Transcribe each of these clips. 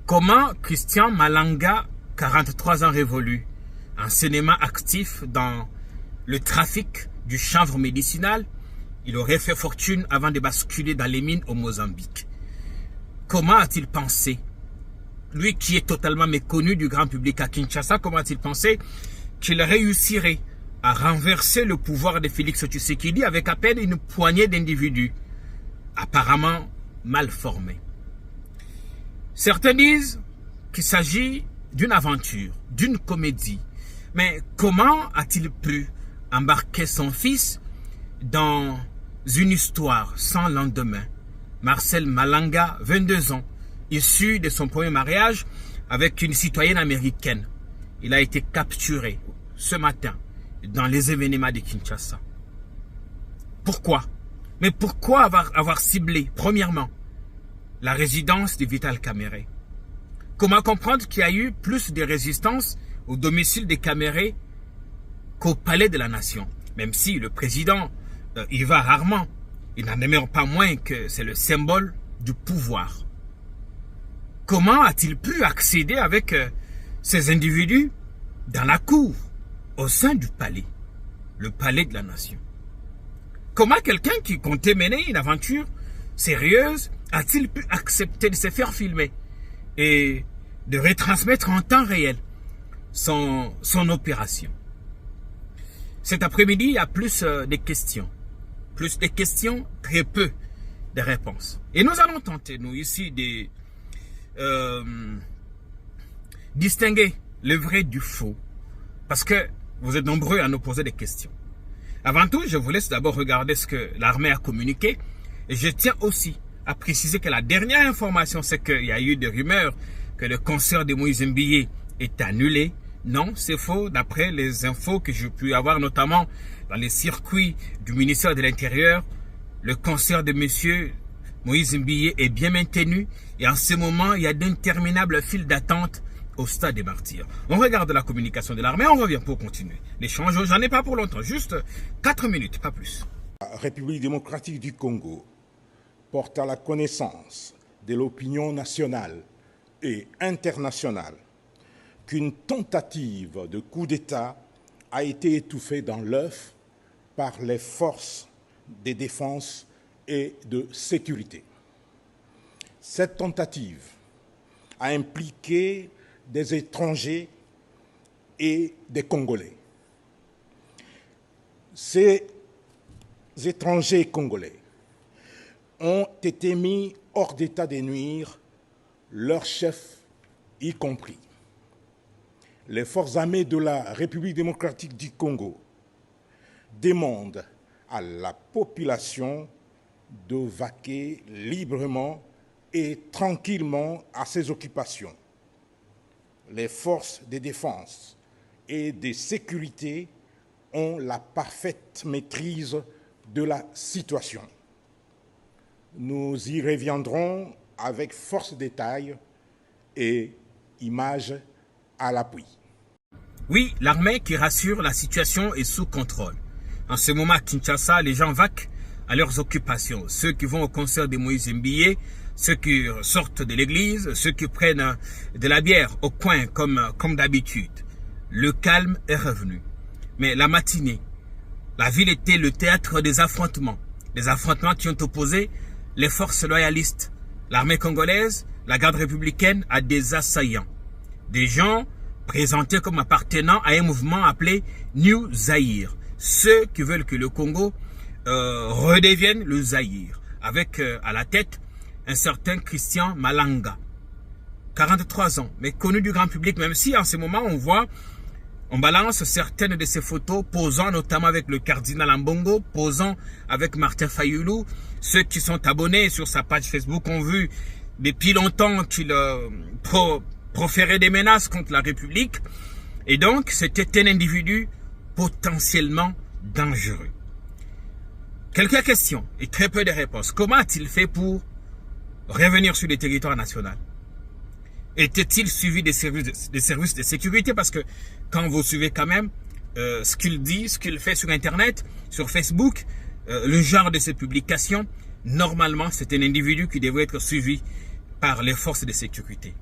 Comment Christian Malanga, 43 ans révolu, anciennement actif dans le trafic du chanvre médicinal, il aurait fait fortune avant de basculer dans les mines au Mozambique. Comment a-t-il pensé, lui qui est totalement méconnu du grand public à Kinshasa, comment a-t-il pensé qu'il réussirait à renverser le pouvoir de Félix Tshisekedi avec à peine une poignée d'individus, apparemment mal formés? Certains disent qu'il s'agit d'une aventure, d'une comédie. Mais comment a-t-il pu embarquer son fils dans une histoire sans lendemain? Marcel Malanga, 22 ans, issu de son premier mariage avec une citoyenne américaine. Il a été capturé ce matin dans les événements de Kinshasa. Pourquoi? Mais pourquoi avoir ciblé, premièrement, la résidence de Vital Kamerhe? Comment comprendre qu'il y a eu plus de résistance au domicile de Kamerhe qu'au palais de la nation? Même si le président y va rarement, il n'en demeure pas moins que c'est le symbole du pouvoir. Comment a-t-il pu accéder avec ces individus dans la cour, au sein du palais, le palais de la nation? Comment quelqu'un qui comptait mener une aventure sérieuse a-t-il pu accepter de se faire filmer et de retransmettre en temps réel son opération? Cet après-midi, il y a plus de questions. Plus de questions, très peu de réponses. Et nous allons tenter, nous, ici, de distinguer le vrai du faux. Parce que vous êtes nombreux à nous poser des questions. Avant tout, je vous laisse d'abord regarder ce que l'armée a communiqué. Et je tiens aussi à préciser que la dernière information, c'est qu'il y a eu des rumeurs que le concert de Moïse Mbiye est annulé. Non, c'est faux, d'après les infos que j'ai pu avoir, notamment dans les circuits du ministère de l'Intérieur. Le concert de monsieur Moïse Mbiye est bien maintenu et en ce moment, il y a d'interminables files d'attente au stade des Martyrs. On regarde la communication de l'armée, on revient pour continuer l'échange. J'en ai pas pour longtemps, juste 4 minutes, pas plus. La République démocratique du Congo porte à la connaissance de l'opinion nationale et internationale qu'une tentative de coup d'État a été étouffée dans l'œuf par les forces de défense et de sécurité. Cette tentative a impliqué des étrangers et des Congolais. Ces étrangers congolais ont été mis hors d'état de nuire, leurs chefs y compris. Les forces armées de la République démocratique du Congo demandent à la population de vaquer librement et tranquillement à ses occupations. Les forces de défense et de sécurité ont la parfaite maîtrise de la situation. Nous y reviendrons avec force détails et images à l'appui. Oui, l'armée qui rassure, la situation est sous contrôle. En ce moment à Kinshasa, les gens vaquent à leurs occupations. Ceux qui vont au concert de Moïse Mbiye, ceux qui sortent de l'église, ceux qui prennent de la bière au coin comme d'habitude. Le calme est revenu. Mais la matinée, la ville était le théâtre des affrontements qui ont opposé les forces loyalistes, l'armée congolaise, la garde républicaine à des assaillants. Des gens présentés comme appartenant à un mouvement appelé New Zaïre. Ceux qui veulent que le Congo redevienne le Zaïre. Avec à la tête un certain Christian Malanga. 43 ans, mais connu du grand public, même si en ce moment on balance certaines de ses photos, posant notamment avec le cardinal Ambongo, posant avec Martin Fayoulou. Ceux qui sont abonnés sur sa page Facebook ont vu depuis longtemps qu'il proférait des menaces contre la République. Et donc, c'était un individu potentiellement dangereux. Quelques questions et très peu de réponses. Comment a-t-il fait pour revenir sur le territoire national? Était-il suivi des services de sécurité? Parce que quand vous suivez quand même ce qu'il dit, ce qu'il fait sur Internet, sur Facebook, le genre de ses publications, normalement, c'est un individu qui devrait être suivi par les forces de sécurité.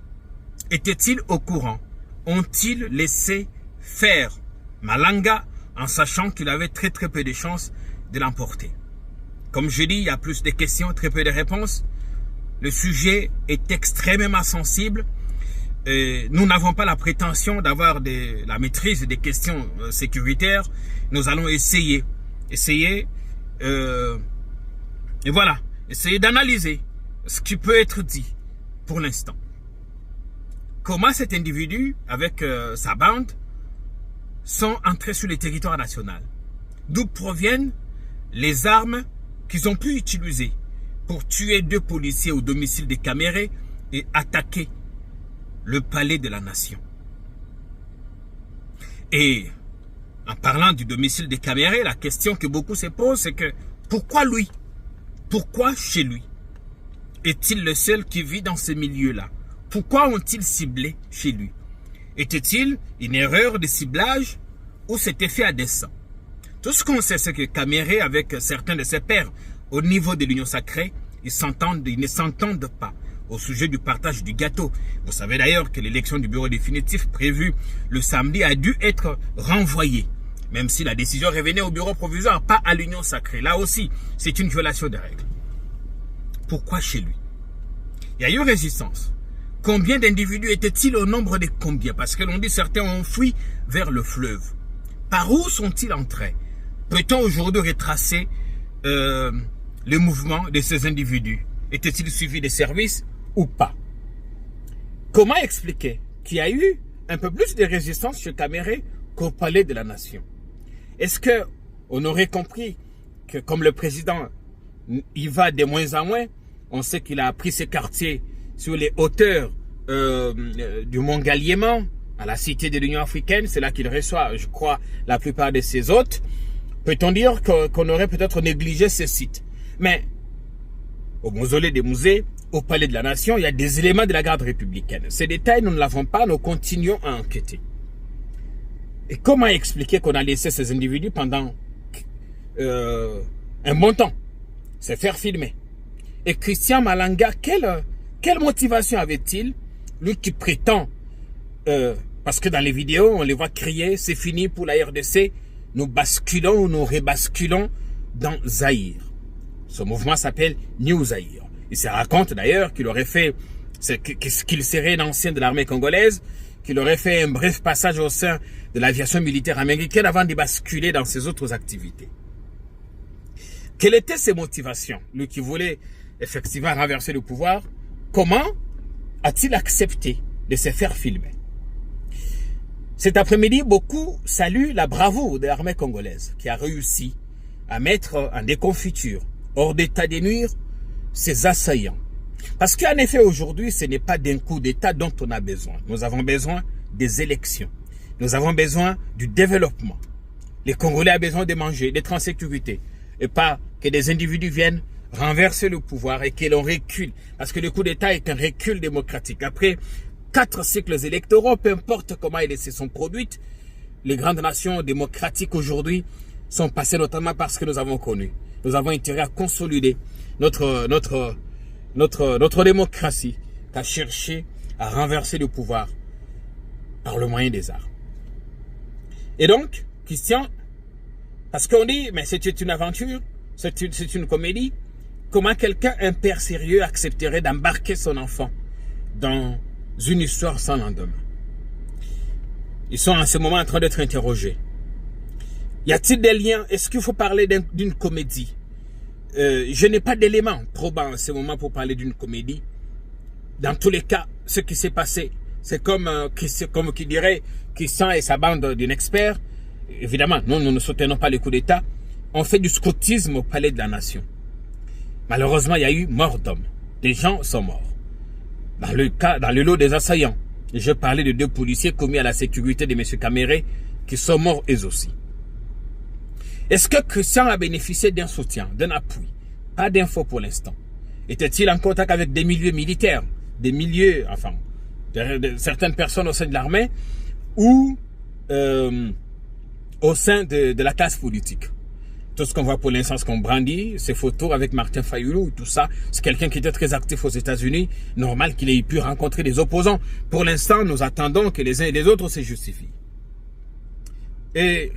étaient-ils au courant? Ont-ils laissé faire Malanga en sachant qu'il avait très peu de chances de l'emporter? Comme je dis, il y a plus de questions, très peu de réponses. Le sujet est extrêmement sensible. Nous n'avons pas la prétention d'avoir la maîtrise des questions sécuritaires. Nous allons essayer et voilà, essayer d'analyser ce qui peut être dit pour l'instant. Comment cet individu, avec sa bande, sont entrés sur le territoire national? D'où proviennent les armes qu'ils ont pu utiliser pour tuer 2 policiers au domicile de Caméré et attaquer le palais de la nation? Et en parlant du domicile de Caméré, la question que beaucoup se posent, c'est que pourquoi lui? Pourquoi chez lui? Est-il le seul qui vit dans ce milieu-là? Pourquoi ont-ils ciblé chez lui? Était-il une erreur de ciblage ou c'était fait à dessein? Tout ce qu'on sait, c'est que Caméré, avec certains de ses pairs au niveau de l'Union sacrée, ils ne s'entendent pas au sujet du partage du gâteau. Vous savez d'ailleurs que l'élection du bureau définitif prévue le samedi a dû être renvoyée, même si la décision revenait au bureau provisoire, pas à l'Union sacrée. Là aussi, c'est une violation des règles. Pourquoi chez lui? Il y a eu résistance. Combien d'individus étaient-ils au nombre de combien? Parce que l'on dit certains ont fui vers le fleuve. Par où sont-ils entrés? Peut-on aujourd'hui retracer le mouvement de ces individus? Étaient-ils suivis des services ou pas? Comment expliquer qu'il y a eu un peu plus de résistance chez Caméré qu'au palais de la nation? Est-ce qu'on aurait compris que comme le président y va de moins en moins, on sait qu'il a pris ses quartiers sur les hauteurs du Mont Galliéman, à la Cité de l'Union africaine, c'est là qu'il reçoit, je crois, la plupart de ses hôtes. Peut-on dire qu'on aurait peut-être négligé ces sites? Mais au mausolée des musées, au palais de la nation, il y a des éléments de la garde républicaine. Ces détails, nous ne l'avons pas, nous continuons à enquêter. Et comment expliquer qu'on a laissé ces individus pendant un bon temps se faire filmer? Et Christian Malanga, quelle motivation avait-il, lui qui prétend, parce que dans les vidéos, on les voit crier, c'est fini pour la RDC, nous basculons ou nous rebasculons dans Zaïre. Ce mouvement s'appelle New Zaïre. Il se raconte d'ailleurs qu'il aurait fait, qu'il serait un ancien de l'armée congolaise, qu'il aurait fait un bref passage au sein de l'aviation militaire américaine avant de basculer dans ses autres activités. Quelles étaient ses motivations? Lui qui voulait effectivement renverser le pouvoir, comment a-t-il accepté de se faire filmer? Cet après-midi, beaucoup saluent la bravoure de l'armée congolaise qui a réussi à mettre en déconfiture, hors d'état de nuire, ses assaillants. Parce qu'en effet, aujourd'hui, ce n'est pas d'un coup d'État dont on a besoin. Nous avons besoin des élections. Nous avons besoin du développement. Les Congolais ont besoin de manger, d'être en sécurité. Et pas que des individus viennent renverser le pouvoir et que l'on recule. Parce que le coup d'État est un recul démocratique. Après 4 cycles électoraux, peu importe comment ils se sont produites, les grandes nations démocratiques aujourd'hui sont passées notamment par ce que nous avons connu. Nous avons intérêt à consolider notre démocratie, qu'à chercher à renverser le pouvoir par le moyen des arts. Et donc, Christian, parce qu'on dit, mais c'est une aventure, c'est une comédie, comment quelqu'un, un père sérieux, accepterait d'embarquer son enfant dans une histoire sans lendemain? Ils sont en ce moment en train d'être interrogés. Y a-t-il des liens? Est-ce qu'il faut parler d'une comédie? Je n'ai pas d'éléments probants en ce moment pour parler d'une comédie. Dans tous les cas, ce qui s'est passé, c'est comme qui dirait Christian et sa bande d'un expert. Évidemment, nous ne soutenons pas les coups d'État. On fait du scoutisme au palais de la nation. Malheureusement, il y a eu mort d'hommes. Des gens sont morts. Dans le lot des assaillants, je parlais de 2 policiers commis à la sécurité de M. Caméré qui sont morts eux aussi. Est-ce que Christian a bénéficié d'un soutien, d'un appui? Pas d'infos pour l'instant. Était-il en contact avec des milieux militaires, des milieux, enfin, de certaines personnes au sein de l'armée ou au sein de la classe politique? Tout ce qu'on voit pour l'instant, ce qu'on brandit, ces photos avec Martin Fayulu, tout ça, c'est quelqu'un qui était très actif aux États-Unis. Normal qu'il ait pu rencontrer des opposants. Pour l'instant, nous attendons que les uns et les autres se justifient. Et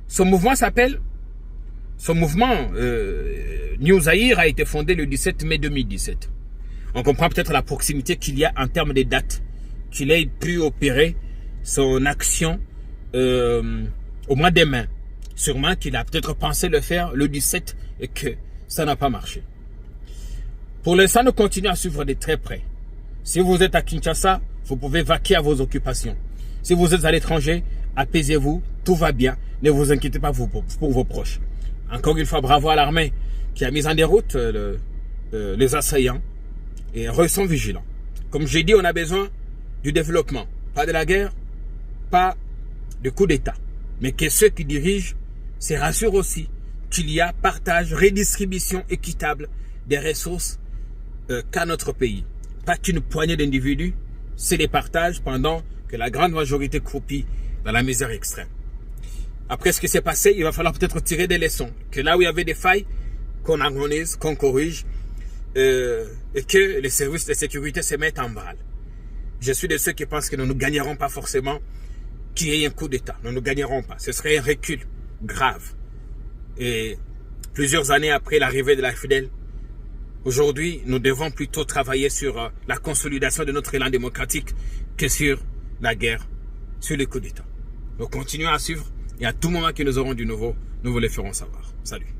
son mouvement s'appelle... Son mouvement New Zaïre a été fondé le 17 mai 2017. On comprend peut-être la proximité qu'il y a en termes de dates, qu'il ait pu opérer son action au mois de mai. Sûrement qu'il a peut-être pensé le faire le 17 et que ça n'a pas marché. Pour l'instant, nous continuons à suivre de très près. Si vous êtes à Kinshasa, vous pouvez vaquer à vos occupations. Si vous êtes à l'étranger, apaisez-vous, tout va bien. Ne vous inquiétez pas pour vos proches. Encore une fois, bravo à l'armée qui a mis en déroute les assaillants et restons vigilants. Comme j'ai dit, on a besoin du développement, pas de la guerre, pas de coup d'État. Mais que ceux qui dirigent se rassurent aussi qu'il y a partage, redistribution équitable des ressources qu'a notre pays. Pas qu'une poignée d'individus se les partagent pendant que la grande majorité croupit dans la misère extrême. Après ce qui s'est passé, il va falloir peut-être tirer des leçons. Que là où il y avait des failles, qu'on harmonise, qu'on corrige et que les services de sécurité se mettent en branle. Je suis de ceux qui pensent que nous ne gagnerons pas forcément qu'il y ait un coup d'État. Nous ne gagnerons pas. Ce serait un recul grave. Et plusieurs années après l'arrivée de la FIDEL, aujourd'hui, nous devons plutôt travailler sur la consolidation de notre élan démocratique que sur la guerre, sur les coups d'État. Nous continuons à suivre et à tout moment que nous aurons du nouveau, nous vous le ferons savoir. Salut.